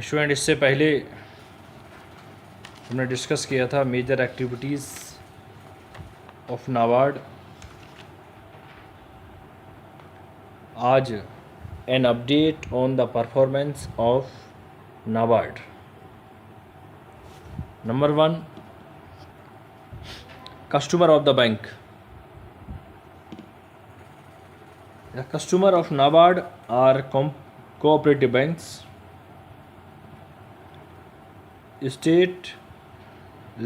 Student, इससे पहले हमने डिस्कस किया था मेजर एक्टिविटीज़ ऑफ नाबार्ड। आज an update on the performance of NABARD. Number 1, customer of the bank. The customer of NABARD are cooperative banks, state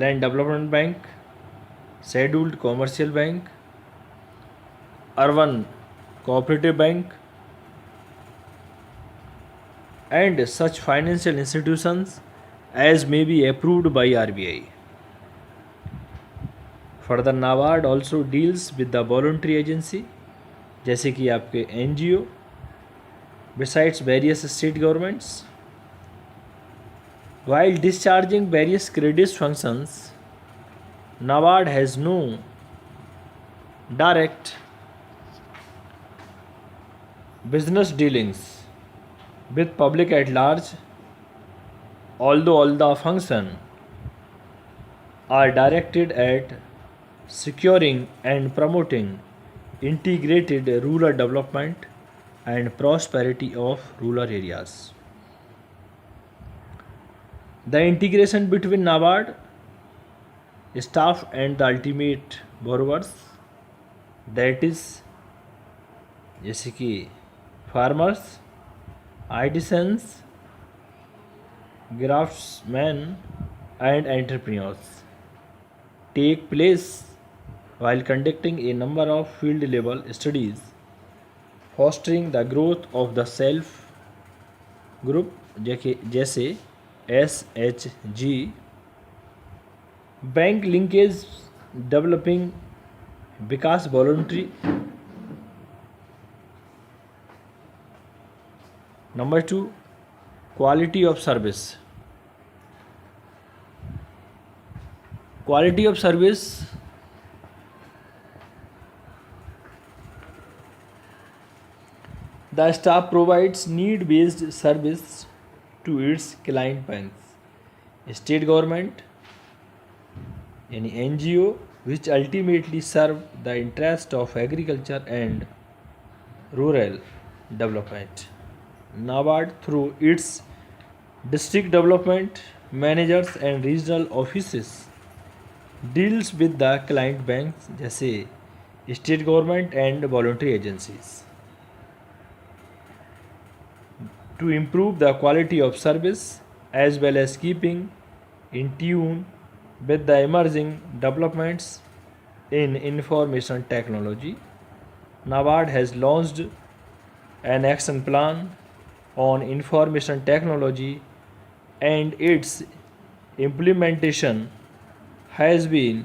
land development bank, scheduled commercial bank, urban cooperative bank, and such financial institutions as may be approved by RBI. Further, NABARD also deals with the voluntary agency, जैसे कि आपके NGO, besides various state governments. While discharging various credit functions, NABARD has no direct business dealings with public at large, although all the functions are directed at securing and promoting integrated rural development and prosperity of rural areas. The integration between NABARD staff and the ultimate borrowers, that is जैसे कि farmers, artisans, craftsmen and entrepreneurs, take place while conducting a number of field level studies, fostering the growth of the self group जैसे SHG, bank linkage, developing Vikas voluntary. Number 2, quality of service. Quality of service the staff provides need based service to its client banks, state government, any NGO which ultimately serve the interest of agriculture and rural development. NABARD through its district development managers and regional offices deals with the client banks जैसे state government and voluntary agencies to improve the quality of service as well as keeping in tune with the emerging developments in information technology. NABARD has launched an action plan on information technology and its implementation has been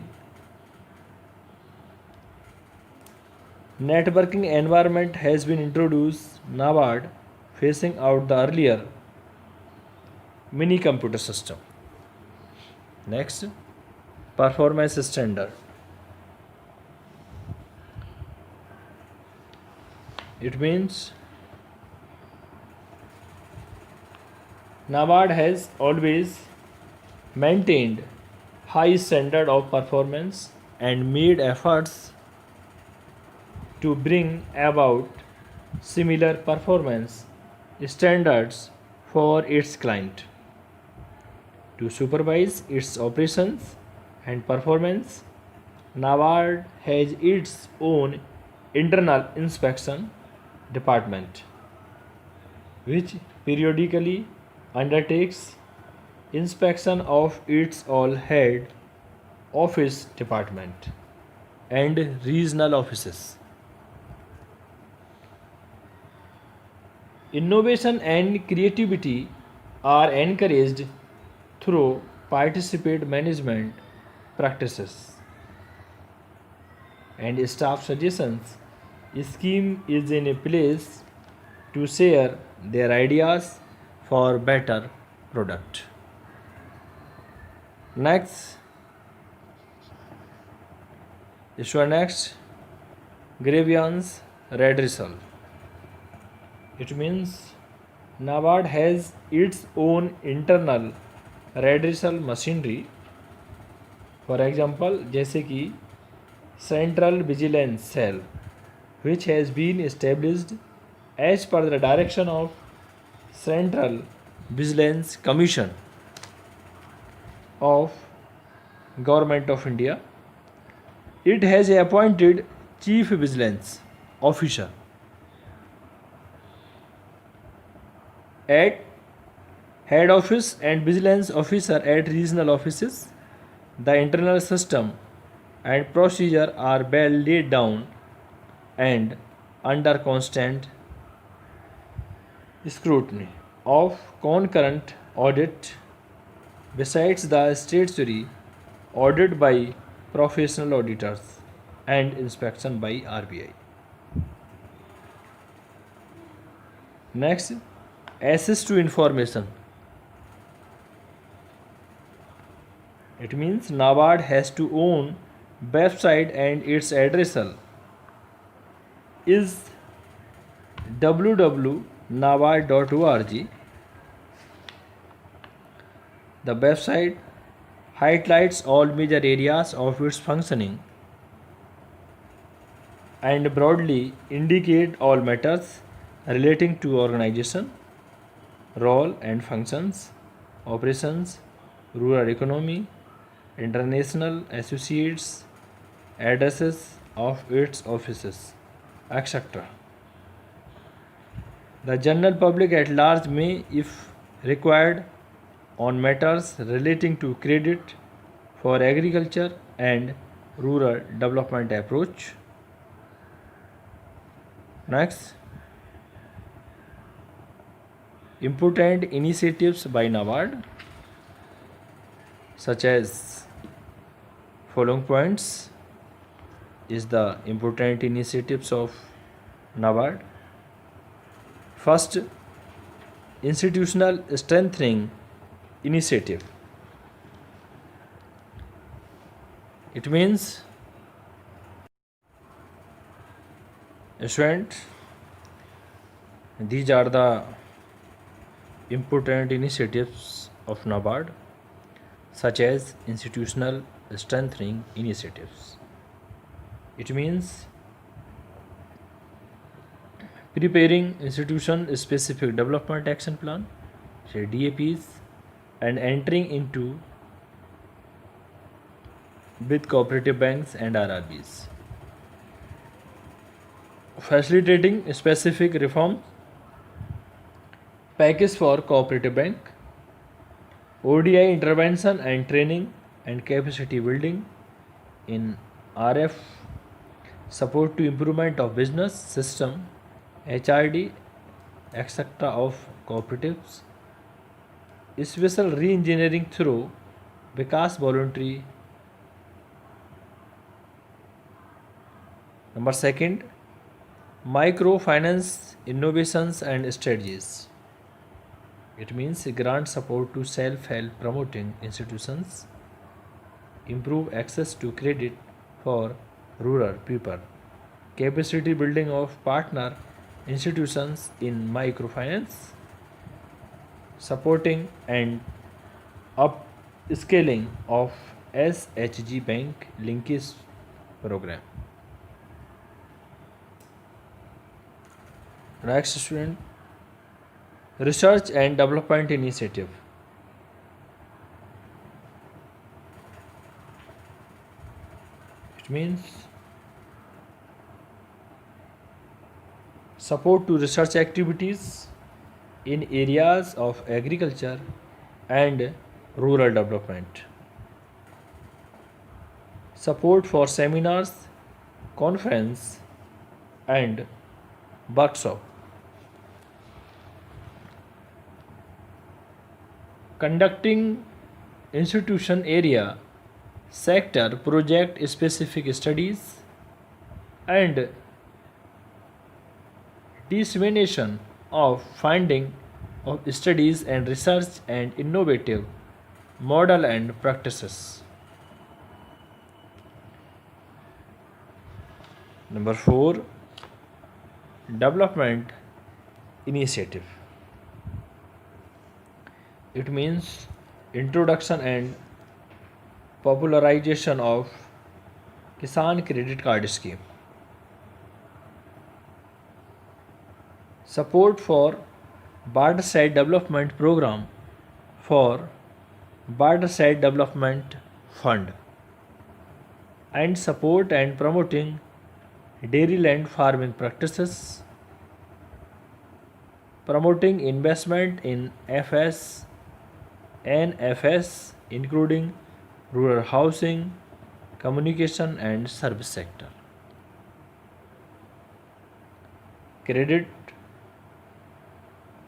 networking environment has been introduced. NABARD phasing out the earlier mini computer system. Next, performance standard. It means NABARD has always maintained high standard of performance and made efforts to bring about similar performance standards for its client. To supervise its operations and performance, NABARD has its own internal inspection department, which periodically undertakes inspection of its all head office department and regional offices. Innovation and creativity are encouraged through participate management practices and staff suggestions. Scheme is in a place to share their ideas for better product. Next, grievance redressal. It means NABARD has its own internal redressal machinery. For example, जैसे कि Central Vigilance Cell, which has been established as per the direction of Central Vigilance Commission of Government of India. It has appointed Chief Vigilance Officer at Head Office and Vigilance Officer at regional offices. The internal system and procedure are well laid down and under constant scrutiny of concurrent audit. Besides, the statutory audit by professional auditors and inspection by RBI. Next, access to information. It means NABARD has to own website and its addressal is www.nabard.org. The website highlights all major areas of its functioning and broadly indicate all matters relating to organization, role and functions, operations, rural economy, international associates, addresses of its offices, etc. The general public at large may, if required, on matters relating to credit for agriculture and rural development approach. Next, important initiatives by NABARD, such as following points is the important initiatives of NABARD. First, institutional strengthening initiative. It means student, these are the important initiatives of NABARD, such as institutional strengthening initiatives. It means preparing institution specific development action plan, say DAPs, and entering into with cooperative banks and RRBs. Facilitating specific reform package for cooperative bank, ODI intervention and training and capacity building in RF, support to improvement of business system, HRD, etc. of cooperatives, special re-engineering through Vikas voluntary. Number second, microfinance innovations and strategies. It means grant support to self-help promoting institutions, improve access to credit for rural people, capacity building of partner institutions in microfinance, supporting and upscaling of SHG bank linkage program. Next student, research and development initiative. It means support to research activities in areas of agriculture and rural development, support for seminars, conference and workshop, conducting institution area sector project specific studies and dissemination of finding of studies and research and innovative model and practices. Number 4, development initiative. It means introduction and popularization of Kisan Credit Card Scheme. Support for Border Side Development Program for Border Side Development Fund, and support and promoting dairyland farming practices, promoting investment in NFS, including rural housing, communication and service sector. Credit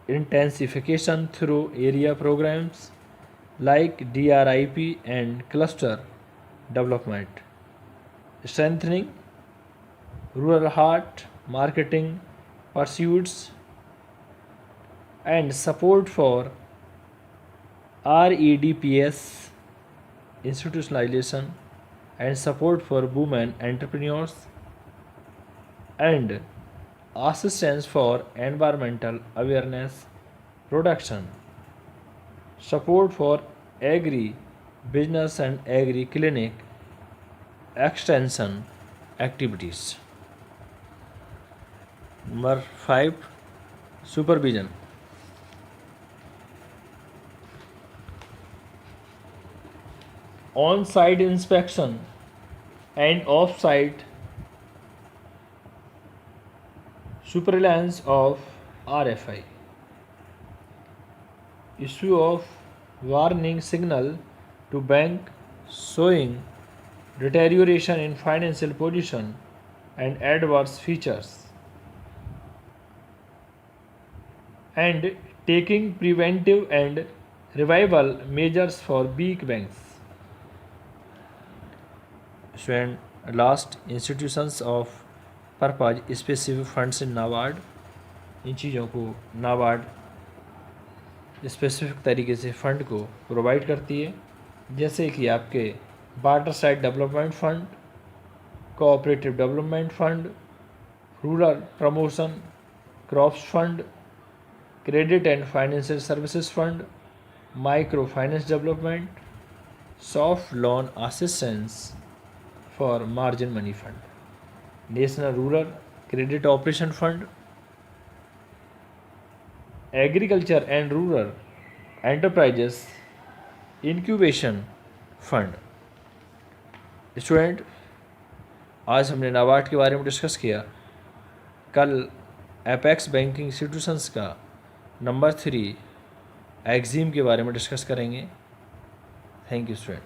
intensification through area programs like DRIP and cluster development, strengthening rural heart marketing pursuits, and support for REDPS institutionalization, and support for women entrepreneurs, and assistance for environmental awareness production, support for agri business and agri clinic extension activities. Number 5, supervision. On-site inspection and off-site surveillance of RFI. Issue of warning signal to bank showing deterioration in financial position and adverse features, and taking preventive and revival measures for weak banks. And last, institutions of purpose specific funds in NABARD, इन चीज़ों को NABARD specific तरीके से fund को provide करती है, जैसे कि आपके water side development fund, cooperative development fund, rural promotion crops fund, credit and financial services fund, micro finance development, soft loan assistance for margin money fund, national rural credit operation fund, agriculture and rural enterprises incubation fund. Student, आज हमने नाबार्ड के बारे में discuss किया। कल apex banking institutions का number 3 Exim के बारे में डिस्कस करेंगे। Thank you student.